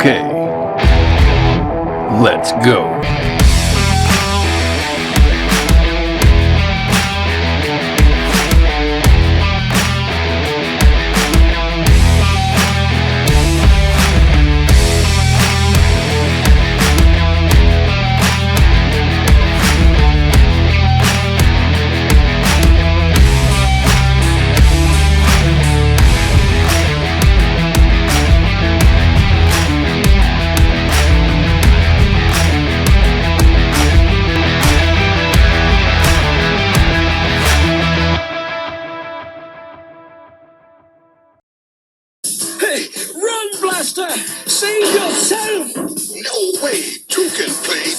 Okay, let's go. Hey, run, Blaster! Save yourself! No way! Two can play!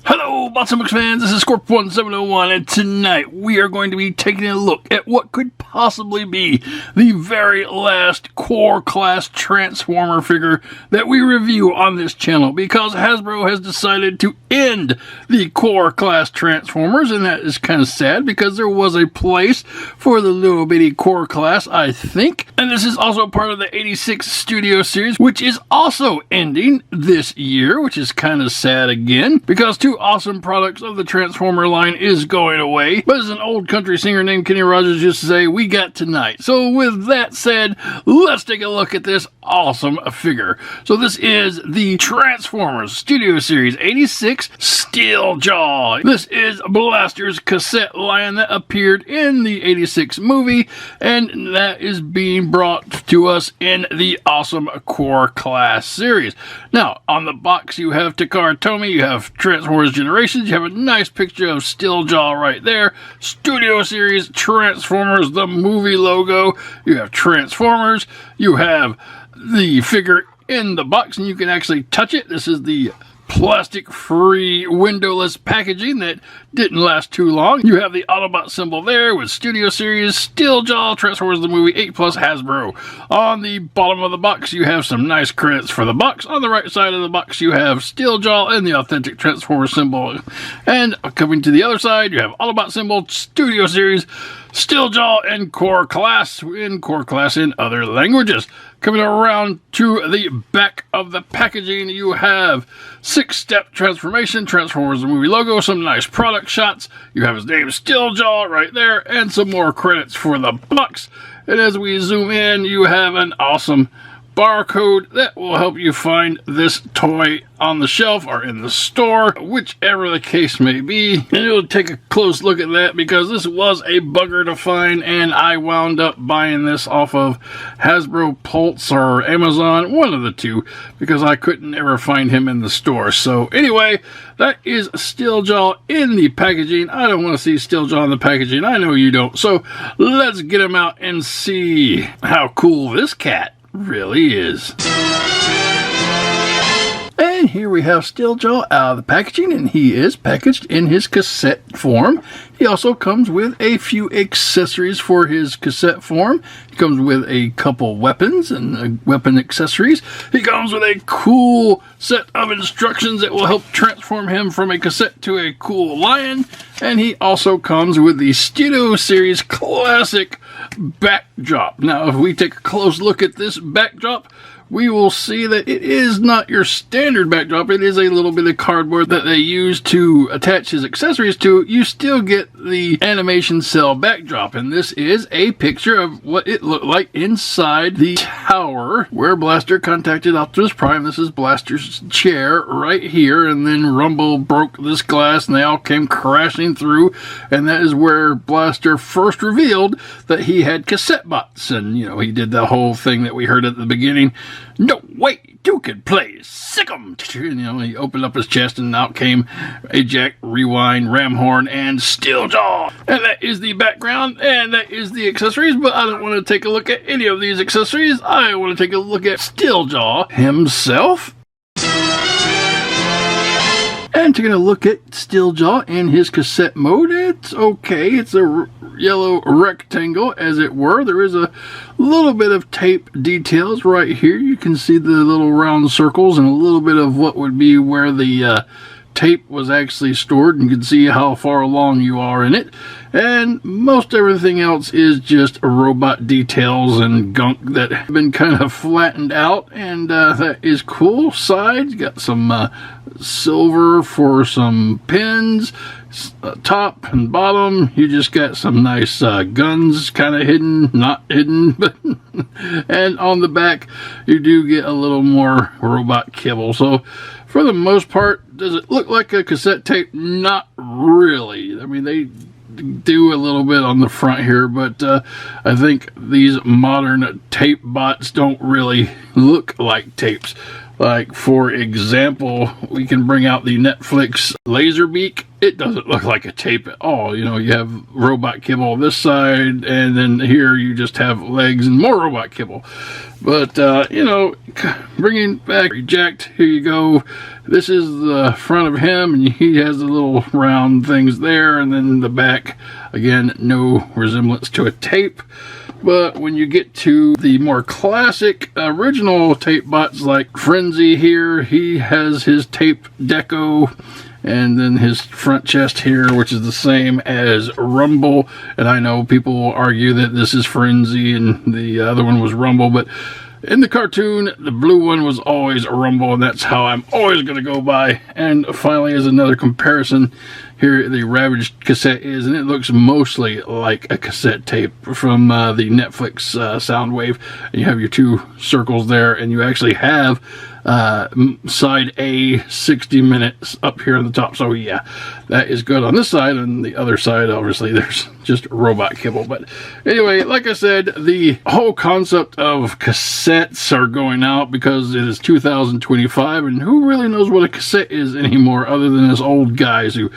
Hello, Bots and Books fans, this is Scorp1701, and tonight we are going to be taking a look at what could possibly be the very last core class Transformer figure that we review on this channel, because Hasbro has decided to end the core class Transformers, and that is kind of sad because there was a place for the little bitty core class, I think. And this is also part of the 86 Studio series, which is also ending this year, which is kind of sad again, because two awesome products of the Transformer line is going away. But as an old country singer named Kenny Rogers used to say, we got tonight. So with that said, let's take a look at this awesome figure. So this is the Transformers Studio Series 86 Steel Jaw. This is Blasters Cassette line that appeared in the 86 movie, and that is being brought to us in the awesome Core Class series. Now, on the box you have Takara Tomy, you have Transformers Generations, you have a nice picture of Steel Jaw right there, Studio Series Transformers, the movie logo, you have Transformers, you have the figure in the box, and you can actually touch it. This is the plastic-free windowless packaging that didn't last too long. You have the Autobot symbol there with Studio Series, Steel Jaw, Transformers the Movie 8 Plus Hasbro. On the bottom of the box, you have some nice credits for the box. On the right side of the box, you have Steel Jaw and the authentic Transformers symbol. And coming to the other side, you have Autobot symbol, Studio Series, Steel Jaw, and Core Class in other languages. Coming around to the back of the packaging, you have 6-step transformation, Transformers the Movie logo, some nice product shots. You have his name, Steel Jaw, right there, and some more credits for the box. And as we zoom in, you have an awesome barcode that will help you find this toy on the shelf or in the store, whichever the case may be. And you'll take a close look at that because this was a bugger to find, and I wound up buying this off of Hasbro Pulse or Amazon, one of the two, because I couldn't ever find him in the store. So anyway, that is Steel Jaw in the packaging. I don't want to see Steel Jaw in the packaging. I know you don't. So let's get him out and see how cool this cat really is. And here we have Steel Jaw out of the packaging, and he is packaged in his cassette form. He also comes with a few accessories for his cassette form. He comes with a couple weapons and weapon accessories. He comes with a cool set of instructions that will help transform him from a cassette to a cool lion. And he also comes with the Studio Series Classic backdrop. Now, if we take a close look at this backdrop, we will see that it is not your standard backdrop. It is a little bit of cardboard that they use to attach his accessories to. You still get the animation cell backdrop, and this is a picture of what it looked like inside the tower where Blaster contacted Optimus Prime. This is Blaster's chair right here, and then Rumble broke this glass and they all came crashing through, and that is where Blaster first revealed that he had cassette bots. And you know, he did the whole thing that we heard at the beginning. No way, you can play sick 'em. You know, he opened up his chest and out came Eject, Rewind, Ramhorn, and Steel Jaw. And that is the background, and that is the accessories, but I don't want to take a look at any of these accessories. I want to take a look at Steel Jaw himself. And taking a look at Steel Jaw in his cassette mode, it's okay. It's a yellow rectangle, as it were. There is a little bit of tape details right here. You can see the little round circles and a little bit of what would be where the tape was actually stored, and you can see how far along you are in it. And most everything else is just robot details and gunk that have been kind of flattened out, and that is cool. Sides got some silver for some pins. Top and bottom, you just got some nice guns, kind of hidden, not hidden, but and on the back you do get a little more robot kibble. So for the most part, does it look like a cassette tape? Not really. I mean, they do a little bit on the front here, but I think these modern tape bots don't really look like tapes. Like, for example, we can bring out the Netflix Laserbeak. It doesn't look like a tape at all. You know, you have robot kibble on this side, and then here you just have legs and more robot kibble. But, you know, bringing back Reject, here you go. This is the front of him, and he has the little round things there, and then the back, again, no resemblance to a tape. But when you get to the more classic original tape bots like Frenzy here, he has his tape deco, and then his front chest here, which is the same as Rumble. And I know people will argue that this is Frenzy and the other one was Rumble, but in the cartoon, the blue one was always a Rumble, and that's how I'm always going to go by. And finally, as another comparison, here the Ravaged cassette is, and it looks mostly like a cassette tape from the Netflix Soundwave. And you have your two circles there, and you actually have side A 60 minutes up here on the top. So yeah, that is good on this side. On the other side, obviously, there's just robot kibble. But anyway, like I said, the whole concept of cassettes are going out because it is 2025, and who really knows what a cassette is anymore other than us old guys who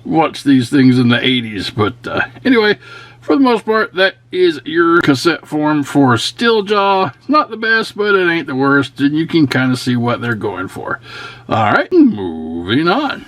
watched these things in the 80s. But anyway, for the most part, that is your cassette form for Steeljaw. It's not the best, but it ain't the worst, and you can kind of see what they're going for. Alright, moving on.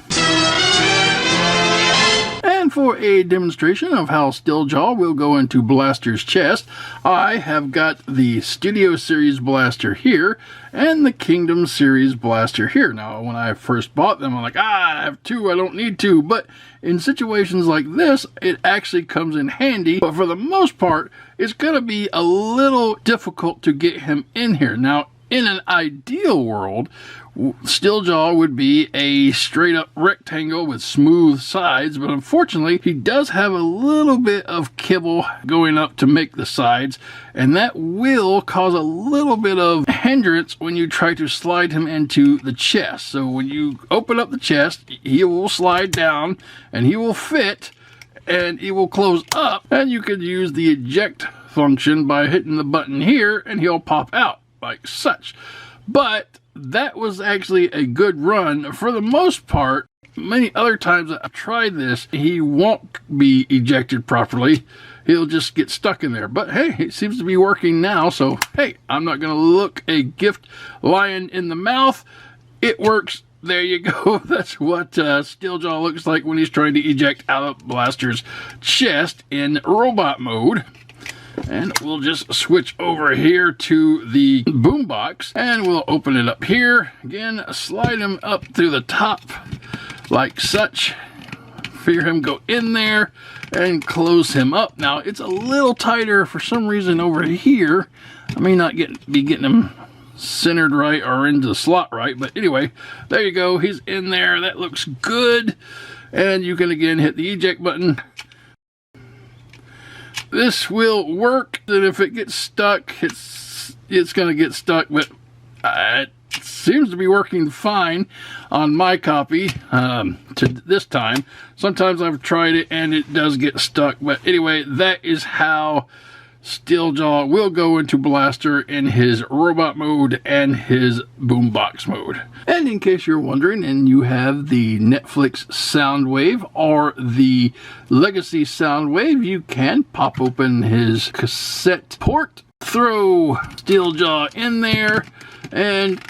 And for a demonstration of how Steeljaw will go into Blaster's chest, I have got the Studio Series Blaster here and the Kingdom Series Blaster here. Now, when I first bought them, I'm like, I have two, I don't need two. But in situations like this, it actually comes in handy. But for the most part, it's going to be a little difficult to get him in here. Now, in an ideal world, Steeljaw would be a straight up rectangle with smooth sides, but unfortunately he does have a little bit of kibble going up to make the sides, and that will cause a little bit of hindrance when you try to slide him into the chest. So when you open up the chest, he will slide down and he will fit and it will close up, and you could use the eject function by hitting the button here and he'll pop out like such. But that was actually a good run. For the most part, many other times I've tried this, he won't be ejected properly. He'll just get stuck in there. But hey, it seems to be working now, so hey, I'm not going to look a gift lion in the mouth. It works. There you go. That's what Steeljaw looks like when he's trying to eject out of Blaster's chest in robot mode. And we'll just switch over here to the boombox, and we'll open it up here. Again, slide him up through the top like such. Figure him go in there and close him up. Now, it's a little tighter for some reason over here. I may not be getting him centered right or into the slot right, but anyway, there you go. He's in there. That looks good. And you can again hit the eject button. This will work, and if it gets stuck, it's going to get stuck, but it seems to be working fine on my copy to this time. Sometimes I've tried it and it does get stuck, but anyway, that is how Steeljaw will go into Blaster in his robot mode and his boombox mode. And in case you're wondering, and you have the Netflix Soundwave or the Legacy Soundwave, you can pop open his cassette port, throw Steeljaw in there, and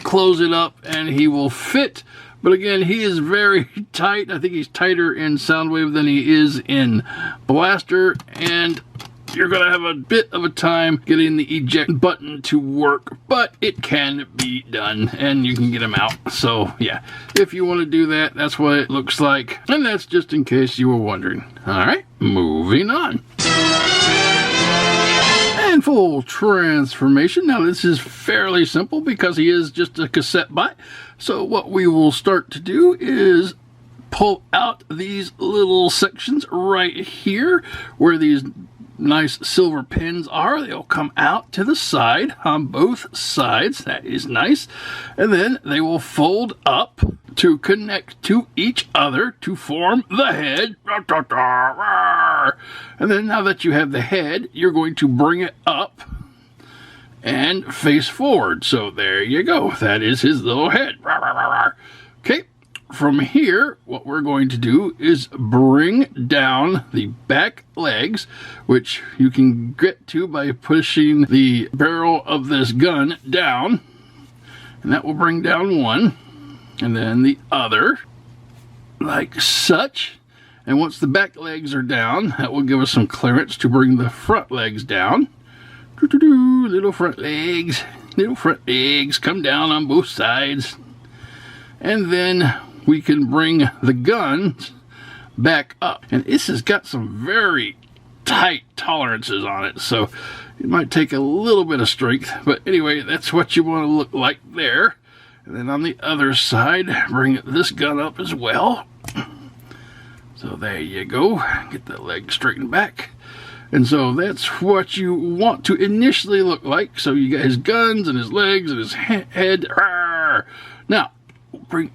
close it up, and he will fit. But again, he is very tight. I think he's tighter in Soundwave than he is in Blaster, and you're going to have a bit of a time getting the eject button to work, but it can be done and you can get them out. So yeah, if you want to do that, that's what it looks like. And that's just in case you were wondering. All right, moving on. And full transformation. Now this is fairly simple because he is just a cassette bot. So what we will start to do is pull out these little sections right here where these nice silver pins are. They'll come out to the side on both sides. That is nice. And then they will fold up to connect to each other to form the head. And then now that you have the head, you're going to bring it up and face forward. So there you go. That is his little head. Okay. From here, what we're going to do is bring down the back legs, which you can get to by pushing the barrel of this gun down. And that will bring down one, and then the other, like such. And once the back legs are down, that will give us some clearance to bring the front legs down. Little front legs, come down on both sides. And then we can bring the guns back up. And this has got some very tight tolerances on it, so it might take a little bit of strength. But anyway, that's what you want to look like there. And then on the other side, bring this gun up as well. So there you go. Get the leg straightened back. And so that's what you want to initially look like. So you got his guns and his legs and his head. Now,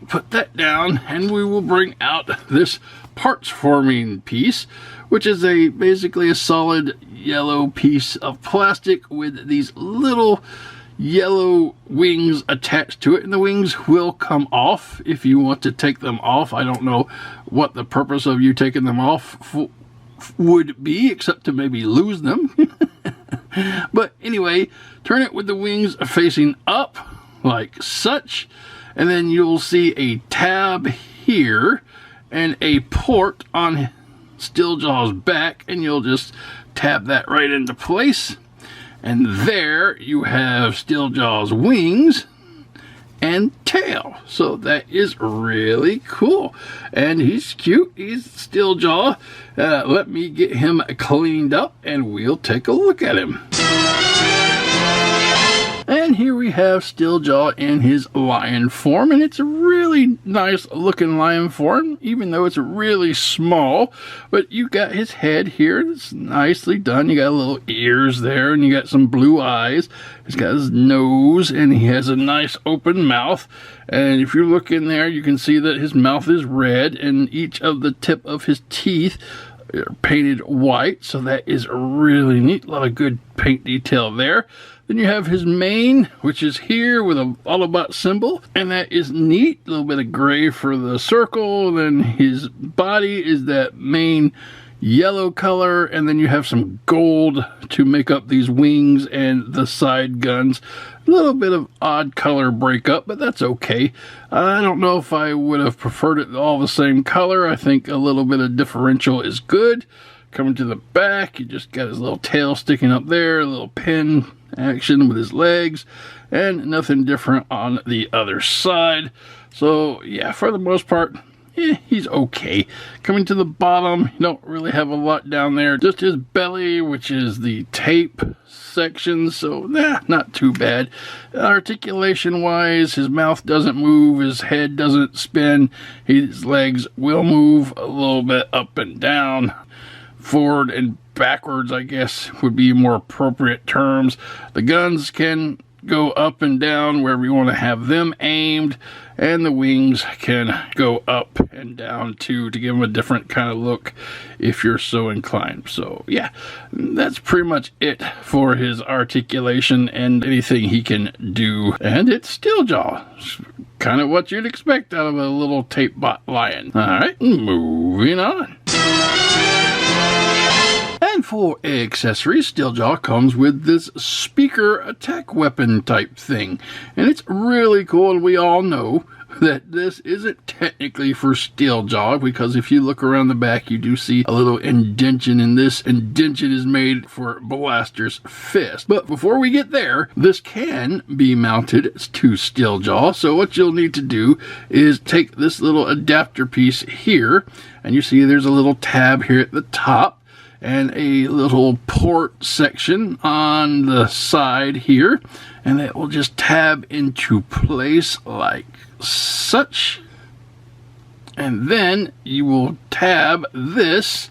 put that down, and we will bring out this parts forming piece, which is basically a solid yellow piece of plastic with these little yellow wings attached to it, and the wings will come off if you want to take them off. I don't know what the purpose of you taking them off would be, except to maybe lose them. But anyway, turn it with the wings facing up like such. And then you'll see a tab here and a port on Steeljaw's back, and you'll just tab that right into place. And there you have Steeljaw's wings and tail. So that is really cool. And he's cute. He's Steeljaw. Let me get him cleaned up and we'll take a look at him. And here we have Steeljaw in his lion form, and it's a really nice looking lion form, even though it's really small. But you got his head here, it's nicely done. You got little ears there, and you got some blue eyes. He's got his nose, and he has a nice open mouth. And if you look in there, you can see that his mouth is red, and each of the tip of his teeth are painted white. So that is really neat. A lot of good paint detail there. Then you have his mane, which is here with a Autobot symbol, and that is neat. A little bit of gray for the circle. Then his body is that main yellow color, and then you have some gold to make up these wings and the side guns. A little bit of odd color breakup, but that's okay. I don't know if I would have preferred it all the same color. I think a little bit of differential is good. Coming to the back, you just got his little tail sticking up there, a little pin action with his legs, and nothing different on the other side. So yeah, for the most part, he's okay. Coming to the bottom, you don't really have a lot down there. Just his belly, which is the tape section, so not too bad. Articulation wise, his mouth doesn't move, his head doesn't spin, his legs will move a little bit up and down. Forward and backwards, I guess, would be more appropriate terms. The guns can go up and down wherever you want to have them aimed, and the wings can go up and down too to give them a different kind of look if you're so inclined. So yeah, that's pretty much it for his articulation and anything he can do. And it's Steeljaw. It's kind of what you'd expect out of a little tape bot lion. Alright, moving on. And for accessories, Steeljaw comes with this speaker attack weapon type thing. And it's really cool, and we all know that this isn't technically for Steeljaw, because if you look around the back, you do see a little indention, and this indention is made for Blaster's fist. But before we get there, this can be mounted to Steeljaw. So what you'll need to do is take this little adapter piece here, and you see there's a little tab here at the top, and a little port section on the side here, and it will just tab into place like such. And then you will tab this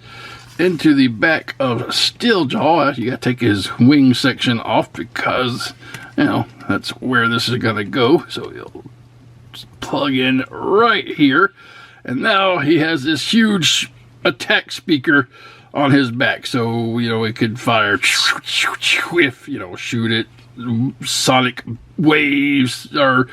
into the back of Steeljaw. You gotta take his wing section off because, you know, that's where this is gonna go. So you'll just plug in right here, and now he has this huge attack speaker on his back, so, you know, it could fire if, you know, shoot it, sonic waves or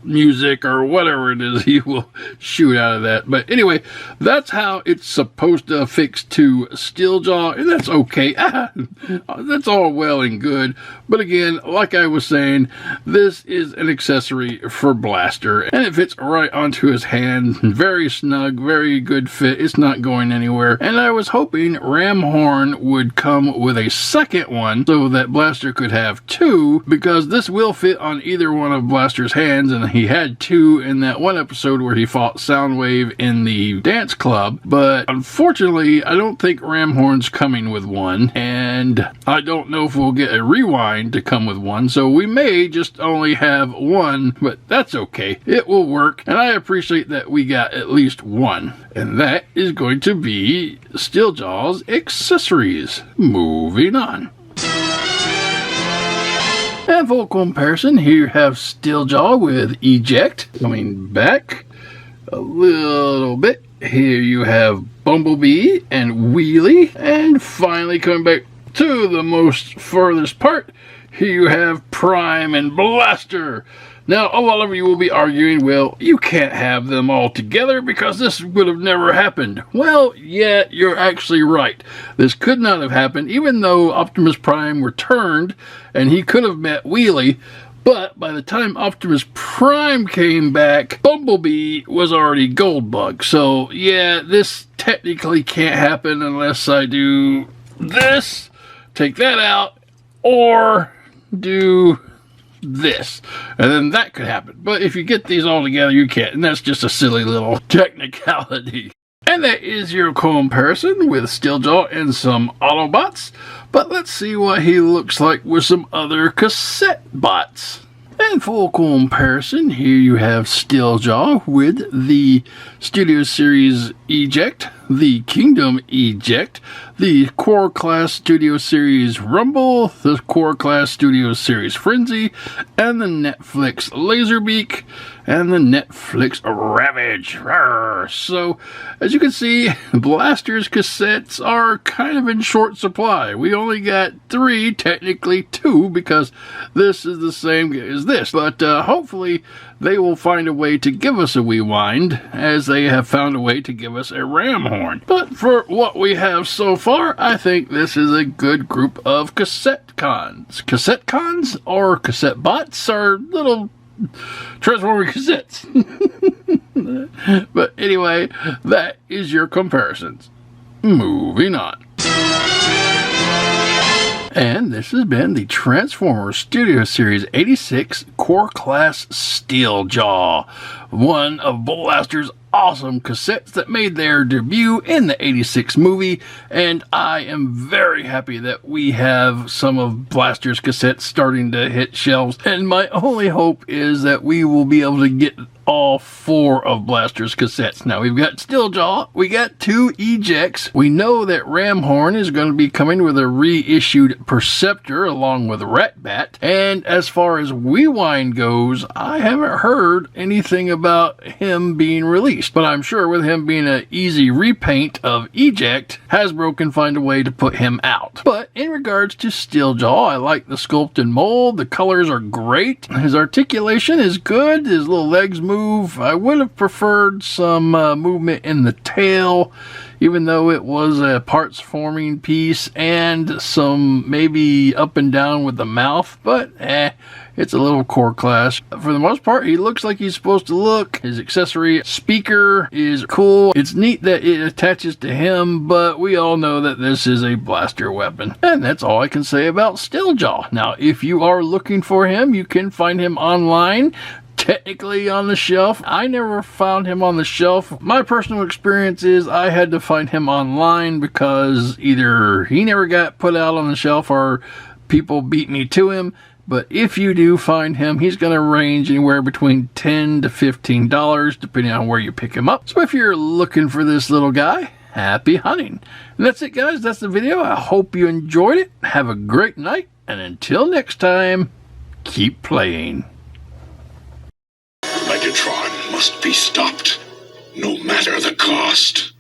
music or whatever it is, he will shoot out of that. But anyway, that's how it's supposed to affix to Steeljaw, and that's okay. That's all well and good, but again, like I was saying, this is an accessory for Blaster, and it fits right onto his hand. Very snug, very good fit. It's not going anywhere, and I was hoping Ramhorn would come with a second one so that Blaster could have two, because this will fit on either one of Blaster's hands, and he had two in that one episode where he fought Soundwave in the dance club. But unfortunately, I don't think Ramhorn's coming with one, and I don't know if we'll get a Rewind to come with one, so we may just only have one, but that's okay. It will work, and I appreciate that we got at least one. And that is going to be Steeljaw's accessories. Moving on. And for comparison, here you have Steeljaw with Eject. Coming back a little bit, here you have Bumblebee and Wheelie. And finally coming back to the most furthest part, here you have Prime and Blaster. Now, a lot of you will be arguing, well, you can't have them all together because this would have never happened. Well, yeah, you're actually right. This could not have happened, even though Optimus Prime returned and he could have met Wheelie. But by the time Optimus Prime came back, Bumblebee was already Goldbug. So, yeah, this technically can't happen unless I do this, take that out, or do this, and then that could happen. But if you get these all together, you can't, and that's just a silly little technicality. And that is your comparison with Steeljaw and some Autobots. But let's see what he looks like with some other cassette bots. And for comparison, here you have Steeljaw with the Studio Series Eject, the Kingdom Eject, the Core Class Studio Series Rumble, the Core Class Studio Series Frenzy, and the Netflix Laserbeak, and the Netflix Ravage. Rawr. So, as you can see, Blaster's cassettes are kind of in short supply. We only got 3, technically 2, because this is the same as this. But hopefully they will find a way to give us a Rewind, as they have found a way to give us a Ramhorn. But for what we have so far, I think this is a good group of cassette cons. Cassette cons, or cassette bots, are little Transformer cassettes. But anyway, that is your comparisons. Moving on. And this has been the Transformers Studio Series 86 Core Class Steeljaw, one of Blaster's awesome cassettes that made their debut in the 86 movie, and I am very happy that we have some of Blaster's cassettes starting to hit shelves, and my only hope is that we will be able to get all 4 of Blaster's cassettes. Now, we've got Steeljaw, we got 2 Ejects, we know that Ramhorn is going to be coming with a reissued Perceptor along with Ratbat, and as far as Rewind goes, I haven't heard anything about him being released, but I'm sure with him being an easy repaint of Eject, Hasbro can find a way to put him out. But in regards to Steeljaw, I like the sculpt and mold, the colors are great, his articulation is good, his little legs move move. I would have preferred some movement in the tail, even though it was a parts forming piece, and some maybe up and down with the mouth, but it's a little core class. For the most part, he looks like he's supposed to look. His accessory speaker is cool. It's neat that it attaches to him, but we all know that this is a blaster weapon. And that's all I can say about Steeljaw. Now, if you are looking for him, you can find him online. Technically on the shelf. I never found him on the shelf. My personal experience is I had to find him online because either he never got put out on the shelf or people beat me to him. But if you do find him, he's going to range anywhere between $10 to $15 depending on where you pick him up. So if you're looking for this little guy, happy hunting. And that's it, guys. That's the video. I hope you enjoyed it. Have a great night. And until next time, keep playing. Megatron must be stopped, no matter the cost.